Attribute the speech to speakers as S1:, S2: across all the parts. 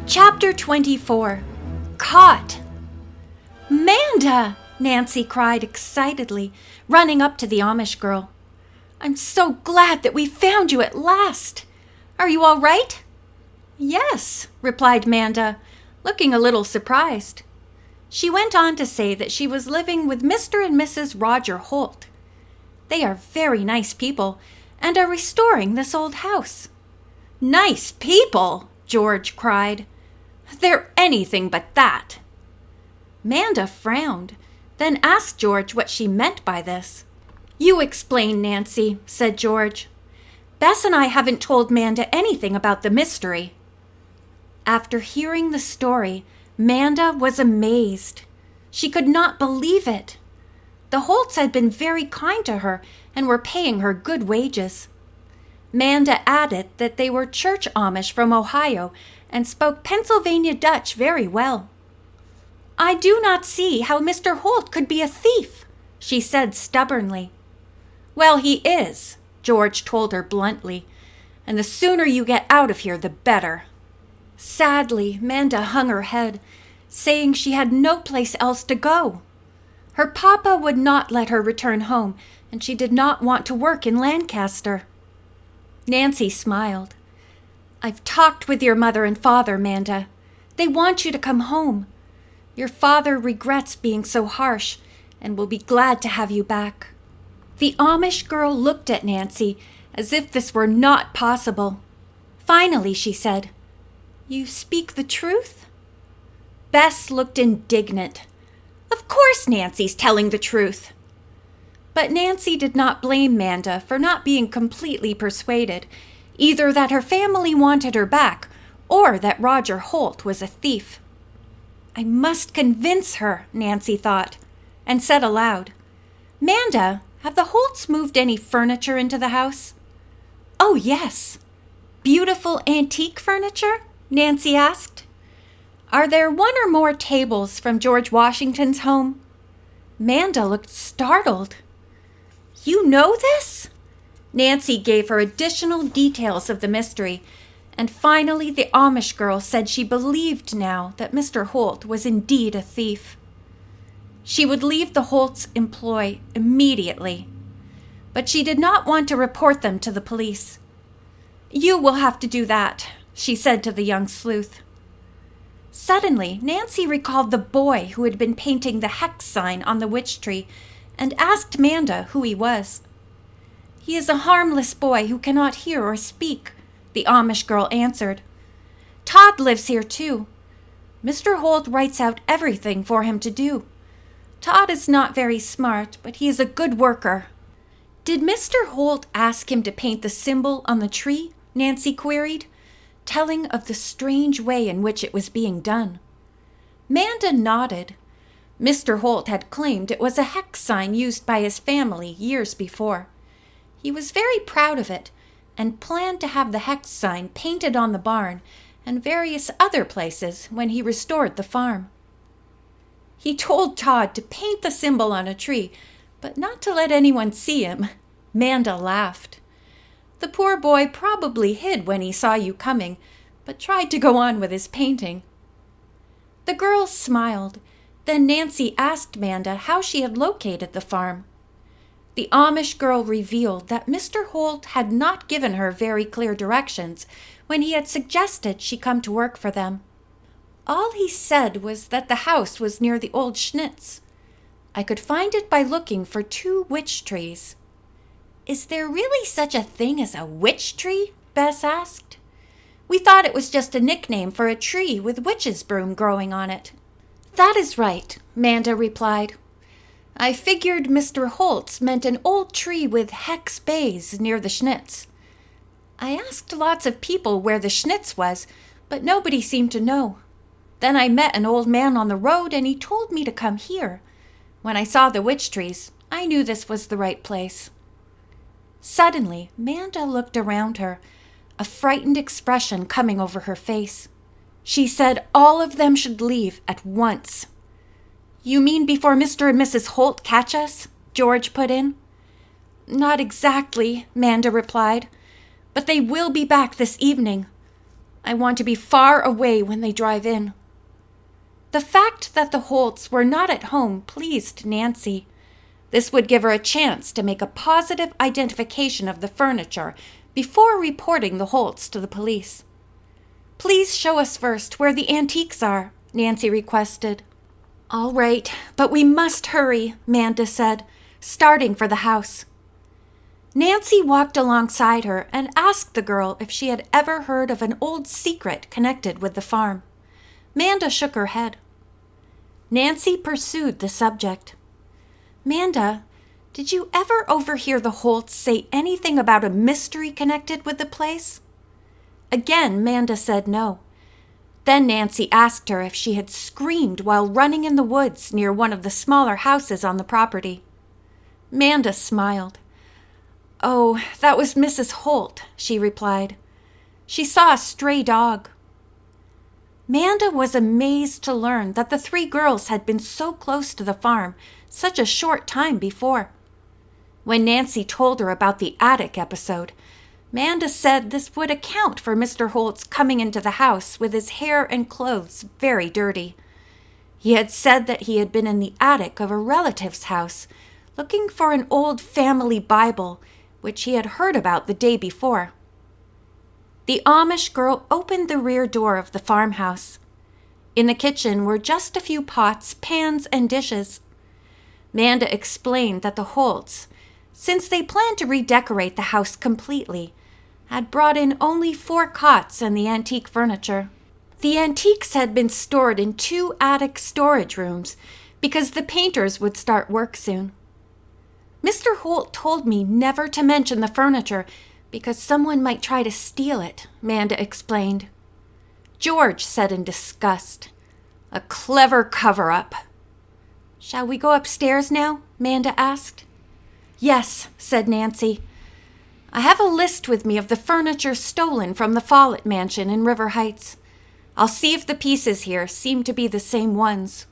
S1: Chapter 24. Caught! "Manda!" Nancy cried excitedly, running up to the Amish girl. "I'm so glad that we found you at last. Are you all right?" "Yes," replied Manda, looking a little surprised. She went on to say that she was living with Mr. and Mrs. Roger Holt. They are very nice people and are restoring this old house. "Nice people!" George cried. "They're anything but that." Manda frowned, then asked George what she meant by this. "You explain, Nancy," said George. "Bess and I haven't told Manda anything about the mystery." After hearing the story, Manda was amazed. She could not believe it. The Holts had been very kind to her and were paying her good wages. Manda added that they were church Amish from Ohio and spoke Pennsylvania Dutch very well. "I do not see how Mr. Holt could be a thief," she said stubbornly. "Well, he is," George told her bluntly, "and the sooner you get out of here, the better." Sadly, Manda hung her head, saying she had no place else to go. Her papa would not let her return home, and she did not want to work in Lancaster. Nancy smiled. "I've talked with your mother and father, Manda. They want you to come home. Your father regrets being so harsh and will be glad to have you back." The Amish girl looked at Nancy as if this were not possible. Finally, she said, "You speak the truth?" Bess looked indignant. "Of course Nancy's telling the truth." But Nancy did not blame Manda for not being completely persuaded, either that her family wanted her back or that Roger Holt was a thief. "I must convince her," Nancy thought, and said aloud, "Manda, have the Holts moved any furniture into the house?" "Oh, yes." "Beautiful antique furniture?" Nancy asked. "Are there one or more tables from George Washington's home?" Manda looked startled. "You know this?" Nancy gave her additional details of the mystery, and finally the Amish girl said she believed now that Mr. Holt was indeed a thief. She would leave the Holts' employ immediately, but she did not want to report them to the police. "You will have to do that," she said to the young sleuth. Suddenly, Nancy recalled the boy who had been painting the hex sign on the witch tree and asked Manda who he was. "He is a harmless boy who cannot hear or speak," the Amish girl answered. "Todd lives here too. Mr. Holt writes out everything for him to do. Todd is not very smart, but he is a good worker." "Did Mr. Holt ask him to paint the symbol on the tree?" Nancy queried, telling of the strange way in which it was being done. Manda nodded. Mr. Holt had claimed it was a hex sign used by his family years before. He was very proud of it and planned to have the hex sign painted on the barn and various other places when he restored the farm. He told Todd to paint the symbol on a tree, but not to let anyone see him. Manda laughed. "The poor boy probably hid when he saw you coming, but tried to go on with his painting." The girls smiled. Then Nancy asked Manda how she had located the farm. The Amish girl revealed that Mr. Holt had not given her very clear directions when he had suggested she come to work for them. All he said was that the house was near the old Schnitz. I could find it by looking for 2 witch trees. "Is there really such a thing as a witch tree?" Bess asked. "We thought it was just a nickname for a tree with witch's broom growing on it." "That is right," Manda replied. "I figured Mr. Holt's meant an old tree with hex bays near the Schnitz. I asked lots of people where the Schnitz was, but nobody seemed to know. Then I met an old man on the road and he told me to come here. When I saw the witch trees, I knew this was the right place." Suddenly, Manda looked around her, a frightened expression coming over her face. She said all of them should leave at once. "You mean before Mr. and Mrs. Holt catch us?" George put in. "Not exactly," Manda replied, "but they will be back this evening. I want to be far away when they drive in." The fact that the Holts were not at home pleased Nancy. This would give her a chance to make a positive identification of the furniture before reporting the Holts to the police. "Please show us first where the antiques are," Nancy requested. "All right, but we must hurry," Manda said, starting for the house. Nancy walked alongside her and asked the girl if she had ever heard of an old secret connected with the farm. Manda shook her head. Nancy pursued the subject. "Manda, did you ever overhear the Holts say anything about a mystery connected with the place?" Again, Manda said no. Then Nancy asked her if she had screamed while running in the woods near one of the smaller houses on the property. Manda smiled. "Oh, that was Mrs. Holt," she replied. "She saw a stray dog." Manda was amazed to learn that the three girls had been so close to the farm such a short time before. When Nancy told her about the attic episode, Manda said this would account for Mr. Holt's coming into the house with his hair and clothes very dirty. He had said that he had been in the attic of a relative's house looking for an old family Bible, which he had heard about the day before. The Amish girl opened the rear door of the farmhouse. In the kitchen were just a few pots, pans, and dishes. Manda explained that the Holts, since they planned to redecorate the house completely, had brought in only 4 cots and the antique furniture. The antiques had been stored in 2 attic storage rooms because the painters would start work soon. "Mr. Holt told me never to mention the furniture because someone might try to steal it," Manda explained. George said in disgust, "A clever cover-up." "Shall we go upstairs now?" Manda asked. "Yes," said Nancy. "I have a list with me of the furniture stolen from the Follett mansion in River Heights. I'll see if the pieces here seem to be the same ones."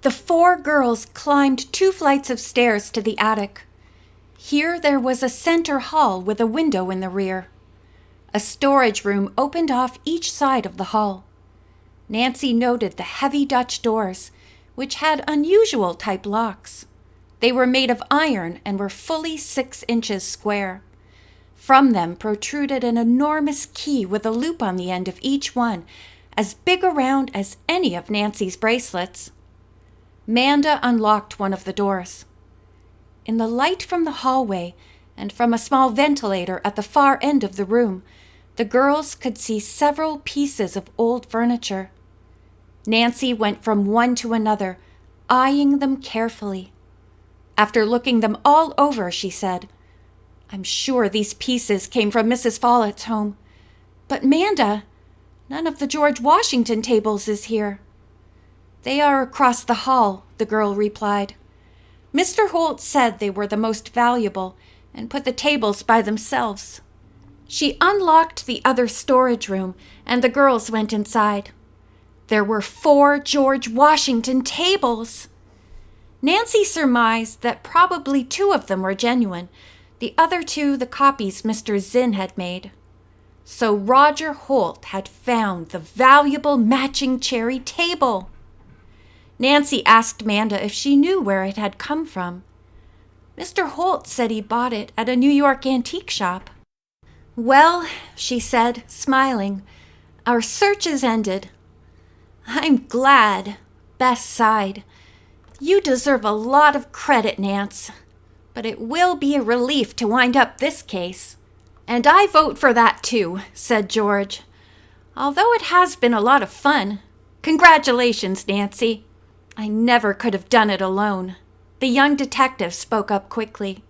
S1: The 4 girls climbed 2 flights of stairs to the attic. Here there was a center hall with a window in the rear. A storage room opened off each side of the hall. Nancy noted the heavy Dutch doors, which had unusual type locks. They were made of iron and were fully 6 inches square. From them protruded an enormous key with a loop on the end of each one, as big around as any of Nancy's bracelets. Manda unlocked one of the doors. In the light from the hallway and from a small ventilator at the far end of the room, the girls could see several pieces of old furniture. Nancy went from one to another, eyeing them carefully. After looking them all over, she said, "I'm sure these pieces came from Mrs. Follett's home. But Manda, none of the George Washington tables is here." "They are across the hall," the girl replied. "Mr. Holt said they were the most valuable and put the tables by themselves." She unlocked the other storage room and the girls went inside. There were 4 George Washington tables. Nancy surmised that probably 2 of them were genuine, the other 2 the copies Mr. Zinn had made. So Roger Holt had found the valuable matching cherry table. Nancy asked Manda if she knew where it had come from. "Mr. Holt said he bought it at a New York antique shop." "Well," she said, smiling, "our search is ended." "I'm glad," Bess sighed. "You deserve a lot of credit, Nance. But it will be a relief to wind up this case." "And I vote for that too," said George. "Although it has been a lot of fun. Congratulations, Nancy." "I never could have done it alone," the young detective spoke up quickly.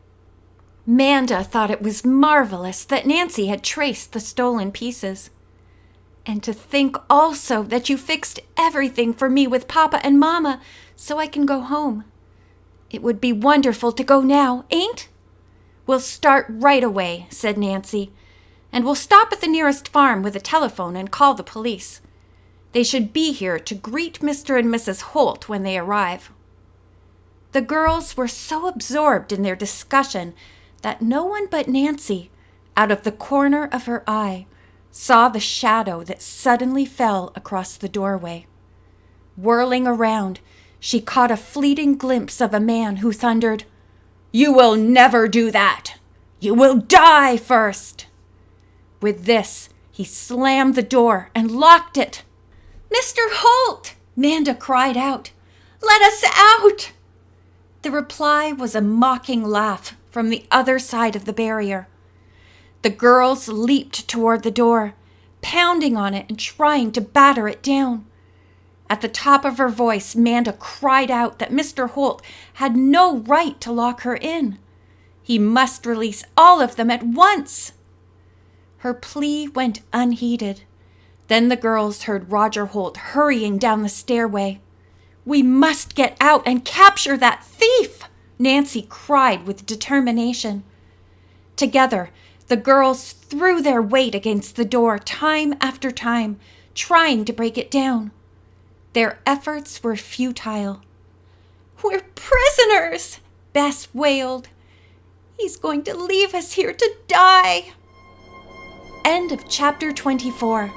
S1: Manda thought it was marvelous that Nancy had traced the stolen pieces. "And to think also that you fixed everything for me with Papa and Mama so I can go home. It would be wonderful to go now, ain't?" "We'll start right away," said Nancy, "and we'll stop at the nearest farm with a telephone and call the police. They should be here to greet Mr. and Mrs. Holt when they arrive." The girls were so absorbed in their discussion that no one but Nancy, out of the corner of her eye, saw the shadow that suddenly fell across the doorway. Whirling around, she caught a fleeting glimpse of a man who thundered, "You will never do that! You will die first!" With this, he slammed the door and locked it. "Mr. Holt!" Manda cried out. "Let us out!" The reply was a mocking laugh from the other side of the barrier. The girls leaped toward the door, pounding on it and trying to batter it down. At the top of her voice, Manda cried out that Mr. Holt had no right to lock her in. He must release all of them at once. Her plea went unheeded. Then the girls heard Roger Holt hurrying down the stairway. "We must get out and capture that thief!" Nancy cried with determination. Together, the girls threw their weight against the door time after time, trying to break it down. Their efforts were futile. "We're prisoners!" Bess wailed. "He's going to leave us here to die." End of chapter 24.